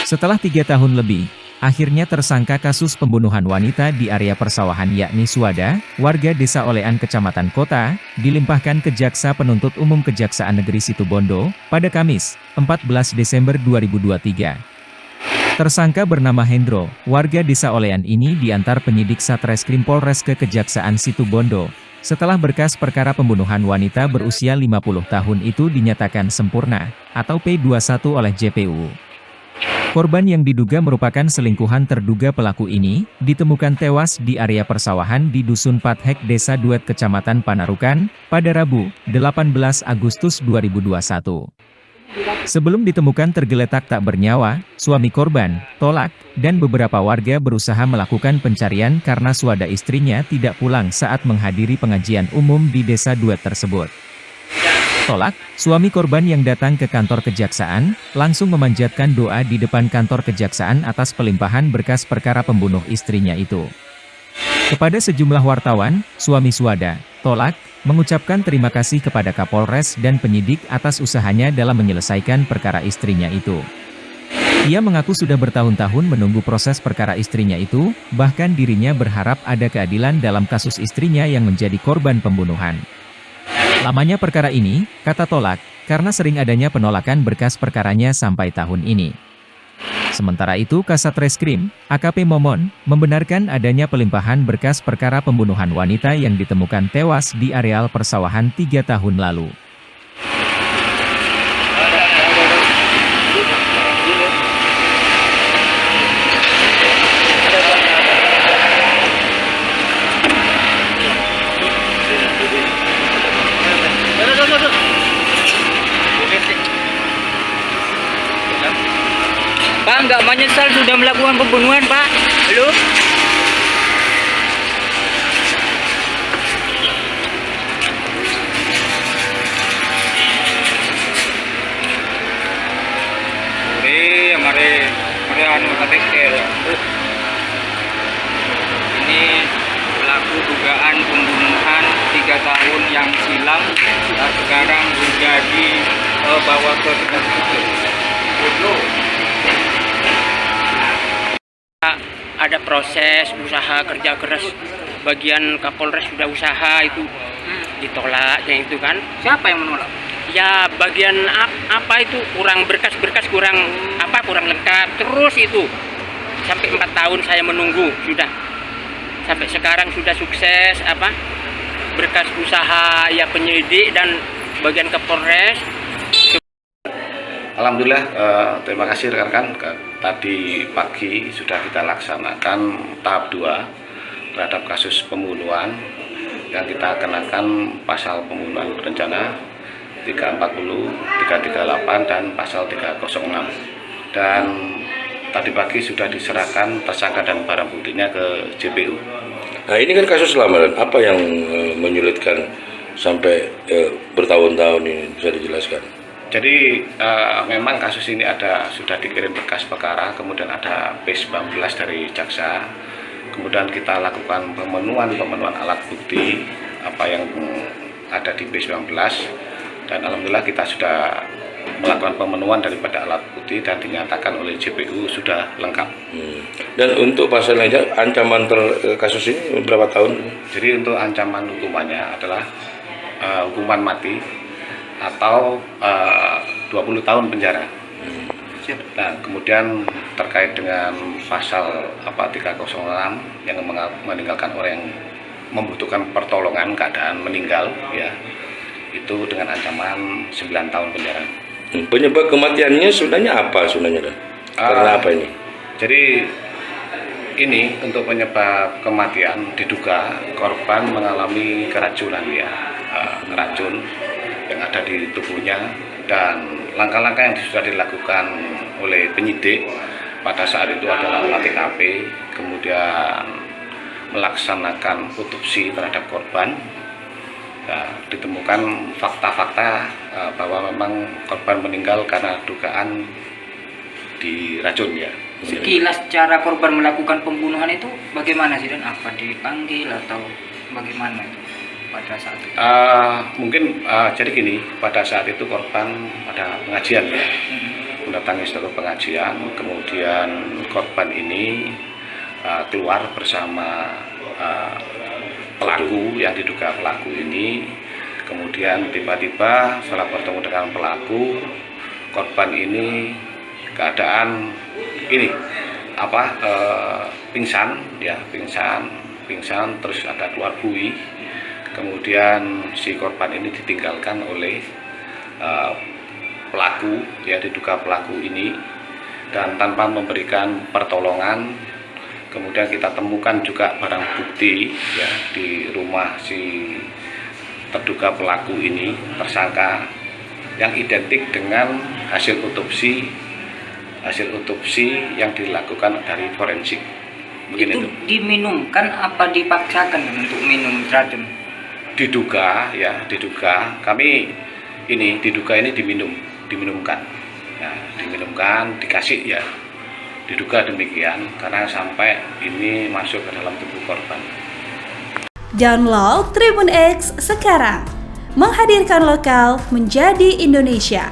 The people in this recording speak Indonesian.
Setelah 3 tahun lebih, akhirnya tersangka kasus pembunuhan wanita di area persawahan yakni Suada, warga desa Olean Kecamatan Kota, dilimpahkan ke Jaksa Penuntut Umum Kejaksaan Negeri Situbondo, pada Kamis, 14 Desember 2023. Tersangka bernama Hendro, warga desa Olean ini diantar penyidik Satreskrim Polres ke Kejaksaan Situbondo, setelah berkas perkara pembunuhan wanita berusia 50 tahun itu dinyatakan sempurna, atau P21 oleh JPU. Korban yang diduga merupakan selingkuhan terduga pelaku ini, ditemukan tewas di area persawahan di Dusun Pathek Desa Duet Kecamatan Panarukan, pada Rabu, 18 Agustus 2021. Sebelum ditemukan tergeletak tak bernyawa, suami korban, Tolak, dan beberapa warga berusaha melakukan pencarian karena Suada istrinya tidak pulang saat menghadiri pengajian umum di Desa Duet tersebut. Tolak, suami korban yang datang ke kantor kejaksaan, langsung memanjatkan doa di depan kantor kejaksaan atas pelimpahan berkas perkara pembunuh istrinya itu. Kepada sejumlah wartawan, suami Suada, Tolak, mengucapkan terima kasih kepada Kapolres dan penyidik atas usahanya dalam menyelesaikan perkara istrinya itu. Ia mengaku sudah bertahun-tahun menunggu proses perkara istrinya itu, bahkan dirinya berharap ada keadilan dalam kasus istrinya yang menjadi korban pembunuhan. Lamanya perkara ini, kata Tolak, karena sering adanya penolakan berkas perkaranya sampai tahun ini. Sementara itu Kasat Reskrim, AKP Momon, membenarkan adanya pelimpahan berkas perkara pembunuhan wanita yang ditemukan tewas di areal persawahan 3 tahun lalu. Pak, nggak menyesal sudah melakukan pembunuhan, Pak? Halo? Mari anu KTK. Ini pelaku dugaan pembunuhan 3 tahun yang silam, sekarang menjadi bawa ke ada proses usaha kerja keras bagian Kapolres sudah usaha itu ditolak kayak itu kan. Siapa yang menolak? Ya bagian apa itu kurang berkas-berkas kurang lengkap terus itu sampai 4 tahun saya menunggu sudah sampai sekarang sudah sukses berkas usaha ya penyidik dan bagian Kapolres. Alhamdulillah, terima kasih rekan-rekan. Tadi pagi sudah kita laksanakan tahap 2 terhadap kasus pembunuhan yang kita kenakan pasal pembunuhan berencana 340, 338 dan pasal 306. Dan tadi pagi sudah diserahkan tersangka dan barang buktinya ke JPU. Nah ini kan kasus lama, dan apa yang menyulitkan sampai bertahun-tahun ini, bisa dijelaskan? Jadi memang kasus ini sudah dikirim berkas perkara, kemudian ada P19 dari jaksa, kemudian kita lakukan pemenuhan alat bukti apa yang ada di P19, dan alhamdulillah kita sudah melakukan pemenuhan daripada alat bukti dan dinyatakan oleh JPU sudah lengkap. Dan untuk pasalnya ancaman kasus ini berapa tahun? Jadi untuk ancaman hukumannya adalah hukuman mati atau 20 tahun penjara. Nah, kemudian terkait dengan pasal 306 yang meninggalkan orang yang membutuhkan pertolongan keadaan meninggal, ya, itu dengan ancaman 9 tahun penjara. Penyebab kematiannya sebenarnya apa sebenarnya? Karena apa ini? Jadi ini untuk penyebab kematian diduga korban mengalami keracunan, ya, racun yang ada di tubuhnya, dan langkah-langkah yang sudah dilakukan oleh penyidik pada saat itu adalah olah TKP, kemudian melaksanakan otopsi terhadap korban. Nah, ditemukan fakta-fakta bahwa memang korban meninggal karena dugaan diracun, ya. Sekilas cara korban melakukan pembunuhan itu bagaimana sih, dan apa dipanggil atau bagaimana itu pada saat itu? Mungkin jadi gini, pada saat itu korban pada pengajian, ya. mendatangi suatu pengajian, kemudian korban ini keluar bersama pelaku yang diduga pelaku ini. Kemudian tiba-tiba setelah bertemu dengan pelaku, korban ini keadaan ini pingsan, terus ada keluar buih. Kemudian si korban ini ditinggalkan oleh pelaku, ya diduga pelaku ini, dan tanpa memberikan pertolongan. Kemudian kita temukan juga barang bukti ya di rumah si terduga pelaku ini, tersangka, yang identik dengan hasil otopsi yang dilakukan dari forensik. Begini Itu diminumkan apa dipaksakan untuk minum racun? Diduga kami ini diminumkan, ya, dikasih, ya, diduga demikian karena sampai ini masuk ke dalam tubuh korban. Download Tribun X sekarang, menghadirkan lokal menjadi Indonesia.